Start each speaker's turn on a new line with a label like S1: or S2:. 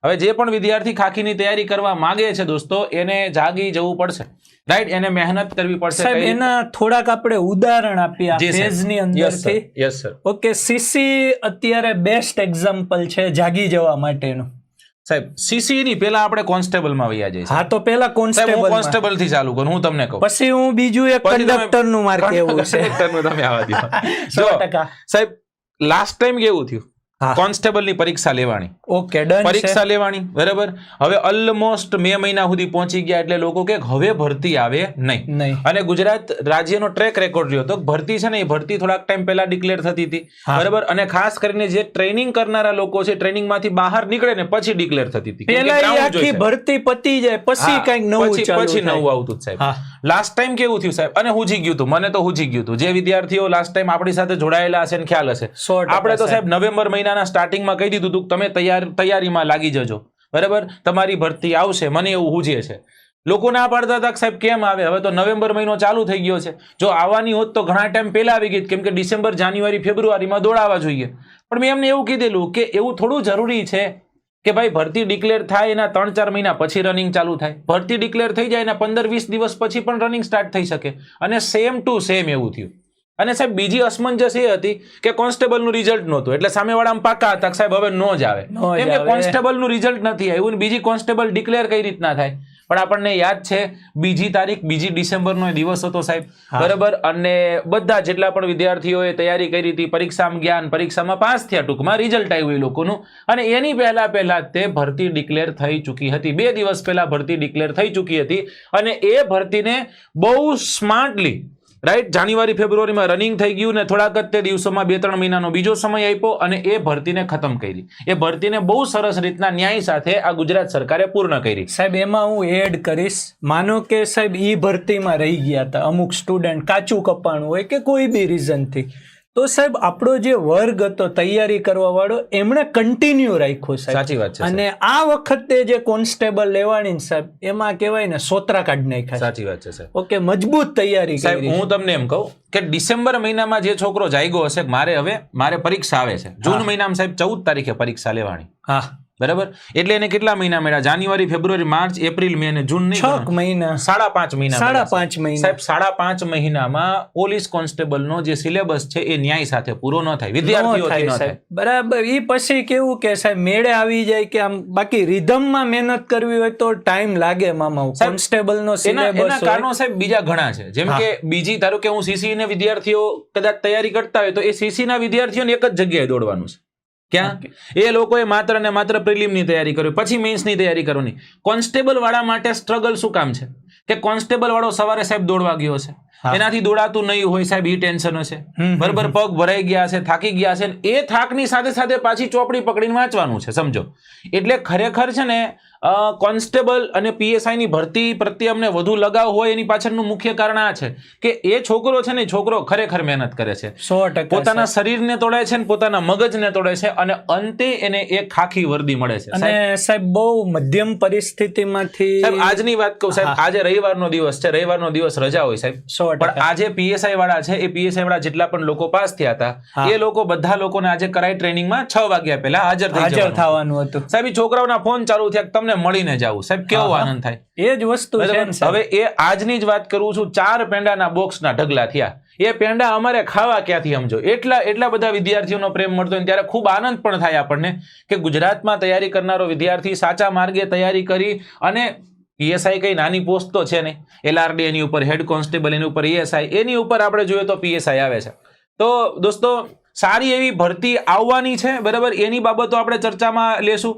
S1: હવે જે પણ વિદ્યાર્થી ખાખીની તૈયારી કરવા માંગે છે દોસ્તો, એને જાગી જવું પડશે, રાઈટ? એને મહેનત કરવી પડશે.
S2: સાહેબ એના થોડાક આપણે ઉદાહરણ આપીએ આ ફેઝની અંદરથી.
S1: Yes sir.
S2: ઓકે, સીસી અત્યારે બેસ્ટ એક્ઝામ્પલ છે જાગી જવા માટેનું.
S1: સાહેબ સીસી ની પહેલા આપણે કોન્સ્ટેબલ માં વયા જઈએ.
S2: હા, તો પહેલા
S1: કોન્સ્ટેબલ થી ચાલુ કરું, હું તમને કહું.
S2: પછી હું બીજું એક કંડક્ટર નું માર કેવું છે.
S1: કંડક્ટર નું તમે આવા દો.
S2: 100%.
S1: સાહેબ લાસ્ટ ટાઈમ કેવું થયું? કોન્સ્ટેબલ ની પરીક્ષા લેવાની.
S2: Okay, done.
S1: પરીક્ષા લેવાની, બરાબર. હવે ઓલમોસ્ટ મે મહિના સુધી પહોંચી ગયા, એટલે લોકો કે હવે ભરતી આવે નહીં. અને ગુજરાત રાજ્યનો ટ્રેક રેકોર્ડ રહ્યો તો ભરતી છે ને, એ ભરતી થોડાક ટાઈમ પહેલા ડિક્લેર થતી હતી, બરાબર. અને ખાસ કરીને જે ટ્રેનિંગ કરનારા લોકો છે, ટ્રેનિંગ માંથી બહાર નીકળે ને પછી ડિક્લેર થતી હતી.
S2: પહેલા આખી ભરતી પતી જાય પછી કઈક નવું
S1: પછી નવું આવતું સાહેબ. લાસ્ટ ટાઈમ કેવું થયું સાહેબ? અને હુજી ગયું હતું, મને તો હુજી ગયું હતું. જે વિદ્યાર્થીઓ લાસ્ટ ટાઈમ આપણી સાથે જોડાયેલા હશે ને ખ્યાલ હશે, આપણે તો સાહેબ નવેમ્બર મહિનાના સ્ટાર્ટિંગમાં કહી દીધું હતું તમે તૈયારીમાં લાગી જજો, બરાબર. તમારી ભરતી આવશે, મને એવું હુજે છે. લોકો ના પાડતા હતા સાહેબ કેમ આવે? હવે તો નવેમ્બર મહિનો ચાલુ થઈ ગયો છે. જો આવવાની હોત તો ઘણા ટાઈમ પહેલા આવી ગઈ, કેમ કે ડિસેમ્બર, જાન્યુઆરી, ફેબ્રુઆરીમાં દોડાવવા જોઈએ. પણ મેં એમને એવું કીધેલું કે એવું થોડું જરૂરી છે કે ભાઈ ભરતી ડિક્લેર થાય એના 3-4 મહિના પછી રનિંગ ચાલુ થાય. ભરતી ડિક્લેર થઈ જાય એના 15-20 દિવસ પછી પણ રનિંગ સ્ટાર્ટ થઈ શકે. અને સેમ ટુ સેમ એવું થયું. અને સાહેબ બીજી અસમંજસ એ હતી કે કોન્સ્ટેબલનું રિઝલ્ટ નહોતું, એટલે સામેવાળા પાકા હતા સાહેબ હવે નો જ આવે, કેમ કે કોન્સ્ટેબલનું રિઝલ્ટ નથી આવ્યું. બીજી કોન્સ્ટેબલ ડિક્લેર કઈ રીતના થાય? પણ આપણને યાદ છે 2જી તારીખ 2 ડિસેમ્બરનો દિવસ હતો સાહેબ, બરાબર. અને બધા જેટલા પણ વિદ્યાર્થીઓએ તૈયારી કરી હતી, પરીક્ષામાં જ્ઞાન, પરીક્ષામાં પાસ થયા, ટૂંકમાં રિઝલ્ટ આવ્યું એ લોકોનું. અને એની પહેલા તે ભરતી ડિક્લેર થઈ ચૂકી હતી. 2 દિવસ પહેલા ભરતી ડિક્લેર થઈ ચૂકી હતી. અને એ ભરતીને બહુ સ્માર્ટલી, રાઈટ, જાન્યુઆરી ફેબ્રુઆરીમાં રનિંગ થઈ ગયું ને થોડાક જ તે દિવસોમાં 2-3 મહિનાનો બીજો સમય આપ્યો અને એ ભરતીને ખતમ કરી. એ ભરતીને બહુ સરસ રીતના ન્યાય સાથે આ ગુજરાત સરકારે પૂર્ણ કરી.
S2: સાહેબ એમાં હું એડ કરીશ, માનો કે સાહેબ ઈ ભરતીમાં રહી ગયા હતા અમુક સ્ટુડન્ટ, કાચું કપાણું હોય કે કોઈ બી રીઝનથી, તો સાહેબ આપણો જે વર્ગ હતો તૈયારી કરવા વાળો એમણે કન્ટિન્યુ રાખ્યો સાહેબ.
S1: સાચી વાત છે.
S2: અને આ વખતે જે કોન્સ્ટેબલ લેવાની સાહેબ, એમાં કહેવાય ને સોતરા કાઢી નાખ્યા.
S1: સાચી વાત છે સાહેબ.
S2: ઓકે, મજબૂત તૈયારી
S1: સાહેબ. હું તમને એમ કહું કે ડિસેમ્બર મહિનામાં જે છોકરો જાગ્યો હશે મારે પરીક્ષા આવે છે, જૂન મહિનામાં સાહેબ 14 તારીખે પરીક્ષા લેવાની. હા, બરાબર. એટલે એને કેટલા મહિના મળ્યા? જાન્યુઆરી, ફેબ્રુઆરી, માર્ચ, એપ્રિલ, મે અને જૂન નહીં,
S2: 6 મહિના,
S1: 5.5 મહિના.
S2: 5.5 મહિના
S1: સાહેબ. 5.5 મહિનામાં પોલીસ કોન્સ્ટેબલનો જે સિલેબસ છે એ ન્યાય સાથે પૂરો ન થાય, વિદ્યાર્થીઓથી ન થાય,
S2: બરાબર. ઈ પછી કેવું કે સાહેબ મેળે આવી જાય કે આમ, બાકી રિધમમાં મહેનત કરવી હોય તો ટાઈમ લાગે મામા. કોન્સ્ટેબલનો સિલેબસ
S1: એના કારણો સાહેબ બીજા ઘણા છે. જેમ કે બીજી, ધારો કે હું સીસી ને વિદ્યાર્થીઓ કદાચ તૈયારી કરતા હોય તો એ સીસી ના વિદ્યાર્થીઓને એક જ જગ્યાએ દોડવાનું છે. ક્યાં? એ લોકોએ માત્ર ને માત્ર પ્રિલિમની તૈયારી કરવી, પછી મેઇન્સની તૈયારી કરવાની. કોન્સ્ટેબલ વાળા માટે સ્ટ્રગલ શું કામ છે કે કોન્સ્ટેબલ વાળો સવારે સાહેબ દોડવા ગયો છે, એનાથી દોડાતું નહીં હોય સાહેબ, એ ટેન્શન હશે, બરાબર. પગ ભરાઈ ગયા છે, થાકી ગયા છે, એ થાકની સાથે સાથે પાછી ચોપડી પકડીને વાંચવાનું છે, સમજો. એટલે ખરેખર છે ને કોન્સ્ટેબલ અને પીએસઆઈ ની ભરતી પ્રત્યે અમને વધુ લગાવ હોય એની પાછળનું મુખ્ય કારણ આ છે કે એ છોકરો છે ને, છોકરો ખરેખર મહેનત કરે છે,
S2: 100%.
S1: પોતાના શરીરને તોડે છે ને પોતાના મગજને તોડે છે, અને અંતે એને એક ખાખી વર્દી મળે છે.
S2: અને સાહેબ બહુ મધ્યમ પરિસ્થિતિમાંથી,
S1: સાહેબ આજની વાત કહું સાહેબ, આજે રવિવારનો દિવસ છે, રવિવારનો દિવસ રજા હોય સાહેબ,
S2: 100%.
S1: પણ આજે પીએસઆઈ વાળા છે, એ પીએસઆઈ વાળા જેટલા પણ લોકો પાસ થયા હતા, એ લોકો બધા લોકોને આજે કરાઈ ટ્રેનિંગમાં 6 વાગ્યા પહેલા હાજર
S2: થવાનું હતું સાહેબ.
S1: છોકરાઓના ફોન ચાલુ થયા, તમને મળીને જાવું સાહેબ, કેવો આનંદ થાય.
S2: એ જ વસ્તુ છે.
S1: હવે એ આજની જ વાત કરું છું, 4 પેંડાના બોક્સના ઢગલા થયા. એ પેંડા અમારે ખાવા ક્યાંથી, સમજો. એટલા બધા વિદ્યાર્થીઓનો પ્રેમ મળતો હોય ત્યારે ખૂબ આનંદ પણ થાય આપણને કે ગુજરાતમાં તૈયારી કરનારો વિદ્યાર્થી સાચા માર્ગે તૈયારી કરી, અને પીએસઆઈ કઈ નાની પોસ્ટ તો છે નહીં, LRD એની ઉપર, હેડ કોન્સ્ટેબલ એની ઉપર, ESI એની ઉપર આપણે જોઈએ તો પીએસઆઈ આવે છે. તો દોસ્તો સારી એવી ભરતી આવવાની છે, બરાબર. એની બાબતો આપણે ચર્ચામાં લેશું.